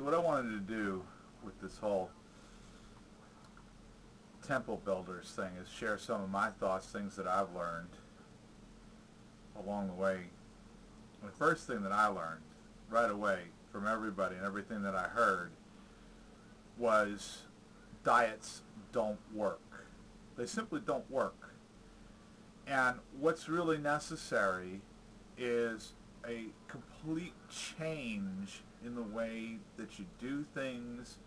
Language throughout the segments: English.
So what I wanted to do with this whole temple builders thing is share some of my thoughts, things that I've learned along the way. The first thing that I learned right away from everybody and everything that I heard was diets don't work. They simply don't work. And what's really necessary is a complete change in the way that you do things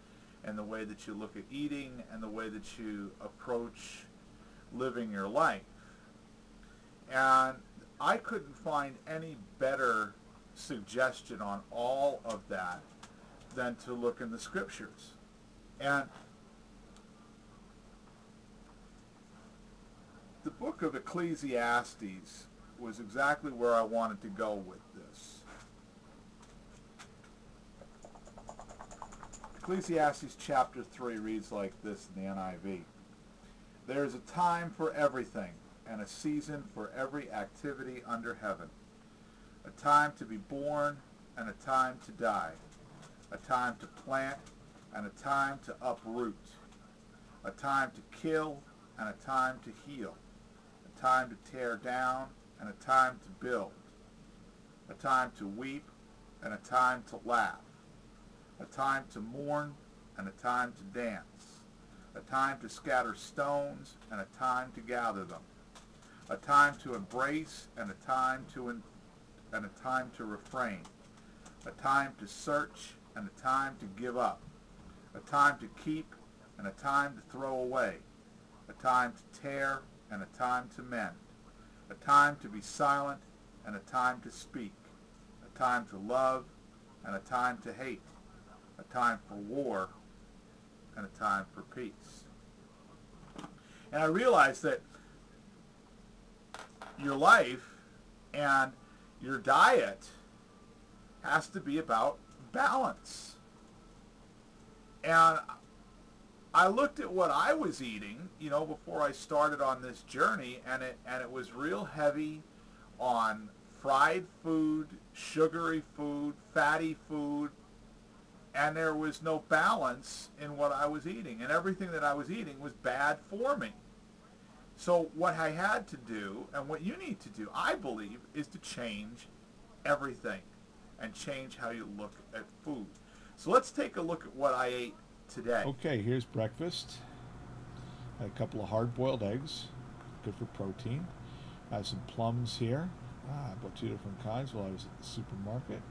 and the way that you look at eating and the way that you approach living your life. And I couldn't find any better suggestion on all of that than to look in the scriptures. And the book of Ecclesiastes was exactly where I wanted to go with this. Ecclesiastes chapter 3 reads like this in the NIV. There is a time for everything, and a season for every activity under heaven. A time to be born, and a time to die. A time to plant, and a time to uproot. A time to kill, and a time to heal. A time to tear down, and a time to build. A time to weep, and a time to laugh. A time to mourn, and a time to dance. A time to scatter stones, and a time to gather them. A time to embrace, and a time to refrain. A time to search, and a time to give up. A time to keep, and a time to throw away. A time to tear, and a time to mend. A time to be silent, and a time to speak. A time to love, and a time to hate. A time for war, and a time for peace. And I realized that your life and your diet has to be about balance. And I looked at what I was eating, before I started on this journey, and it was real heavy on fried food, sugary food, fatty food, and there was no balance in what I was eating, and everything that I was eating was bad for me. So what I had to do, and what you need to do, I believe, is to change everything and change how you look at food. So let's take a look at what I ate today. Okay, here's breakfast. Had a couple of hard-boiled eggs, good for protein. I have some plums here. I bought 2 different kinds while I was at the supermarket.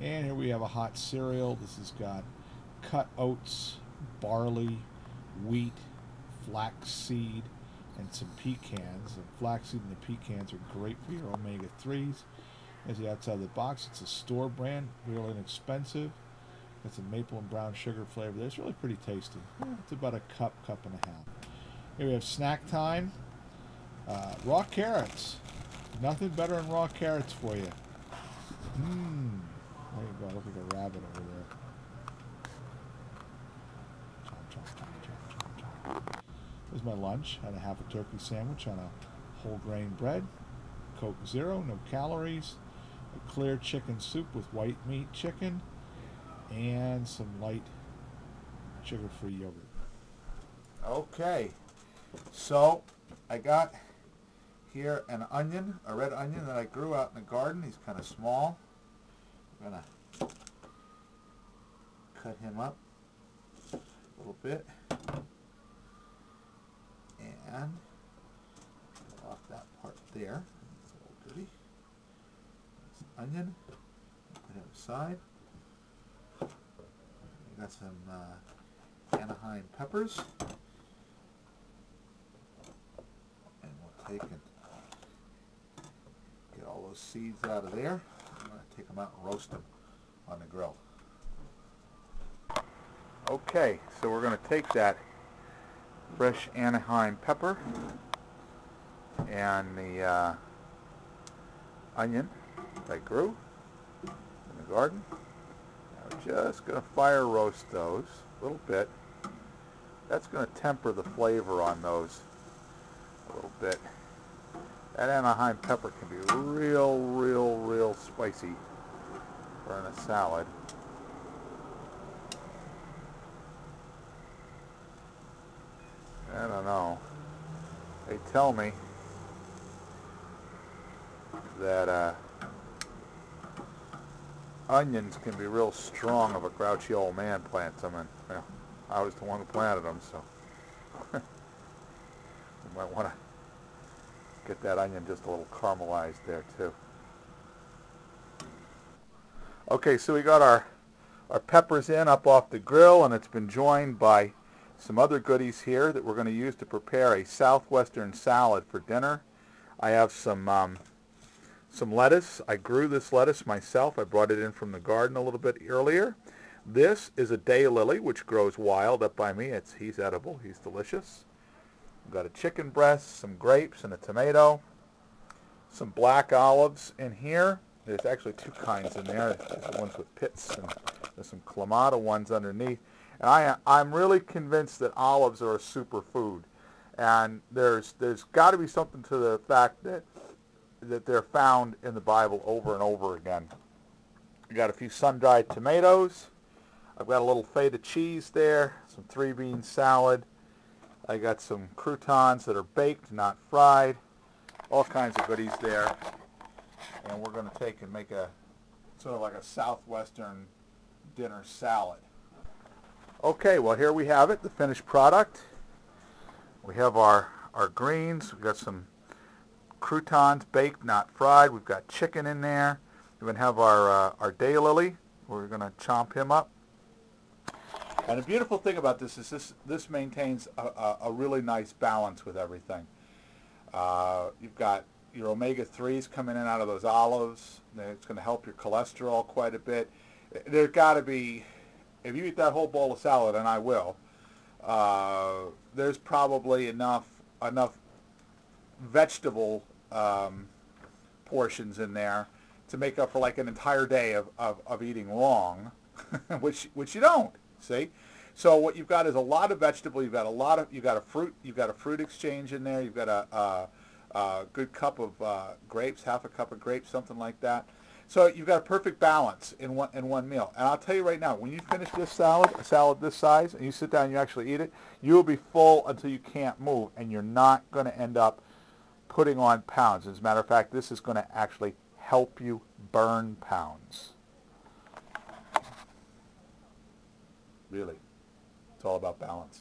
And here we have a hot cereal. This has got cut oats, barley, wheat, flaxseed, and some pecans. The flaxseed and the pecans are great for your omega-3s. As the outside of the box, it's a store brand, real inexpensive. Got some maple and brown sugar flavor there. It's really pretty tasty. It's about a cup and a half. Here we have snack time. Raw carrots. Nothing better than raw carrots for you. There you go. Look like a rabbit over there. Chomp, chomp, chomp, chomp, chomp, chomp. Here's my lunch. Had a half a turkey sandwich on a whole grain bread. Coke Zero, no calories. A clear chicken soup with white meat chicken. And some light sugar-free yogurt. Okay, so I got here an onion, a red onion that I grew out in the garden. He's kind of small. I'm going to cut him up a little bit and cut off that part there. That's a little goodie. That's onion. Put him aside. We got some Anaheim peppers. And we'll take and get all those seeds out of there. I'm going to take them out and roast them on the grill. Okay, so we're going to take that fresh Anaheim pepper and the onion that I grew in the garden. Now we're just going to fire roast those a little bit. That's going to temper the flavor on those a little bit. That Anaheim pepper can be real spicy for in a salad. tell me that onions can be real strong if a grouchy old man plants them, and well, I was the one who planted them, so you might want to get that onion just a little caramelized there too. Okay, so we got our peppers in up off the grill, and it's been joined by some other goodies here that we're going to use to prepare a southwestern salad for dinner. I have some lettuce. I grew this lettuce myself. I brought it in from the garden a little bit earlier. This is a daylily, which grows wild up by me. He's edible. He's delicious. We've got a chicken breast, some grapes, and a tomato. Some black olives in here. There's actually two kinds in there. There's the ones with pits, and there's some Clamato ones underneath. And I'm really convinced that olives are a superfood. And there's got to be something to the fact that they're found in the Bible over and over again. I got a few sun-dried tomatoes. I've got a little feta cheese there, some 3-bean salad. I got some croutons that are baked, not fried. All kinds of goodies there. And we're going to take and make a sort of like a southwestern dinner salad. Okay, well here we have it, the finished product. We have our greens. We've got some croutons baked, not fried. We've got chicken in there. We're going to have our daylily. We're going to chomp him up. And the beautiful thing about this is this maintains a really nice balance with everything. You've got your omega-3s coming in out of those olives. It's going to help your cholesterol quite a bit. There's got to be, if you eat that whole bowl of salad, and I will, there's probably enough vegetable portions in there to make up for like an entire day of eating long, which you don't. See, so what you've got is a lot of vegetable. You've got a fruit exchange in there. You've got a good cup of grapes, half a cup of grapes, something like that. So you've got a perfect balance in one meal. And I'll tell you right now, when you finish this salad, a salad this size, and you sit down and you actually eat it, you will be full until you can't move, and you're not going to end up putting on pounds. As a matter of fact, this is going to actually help you burn pounds. Really. It's all about balance.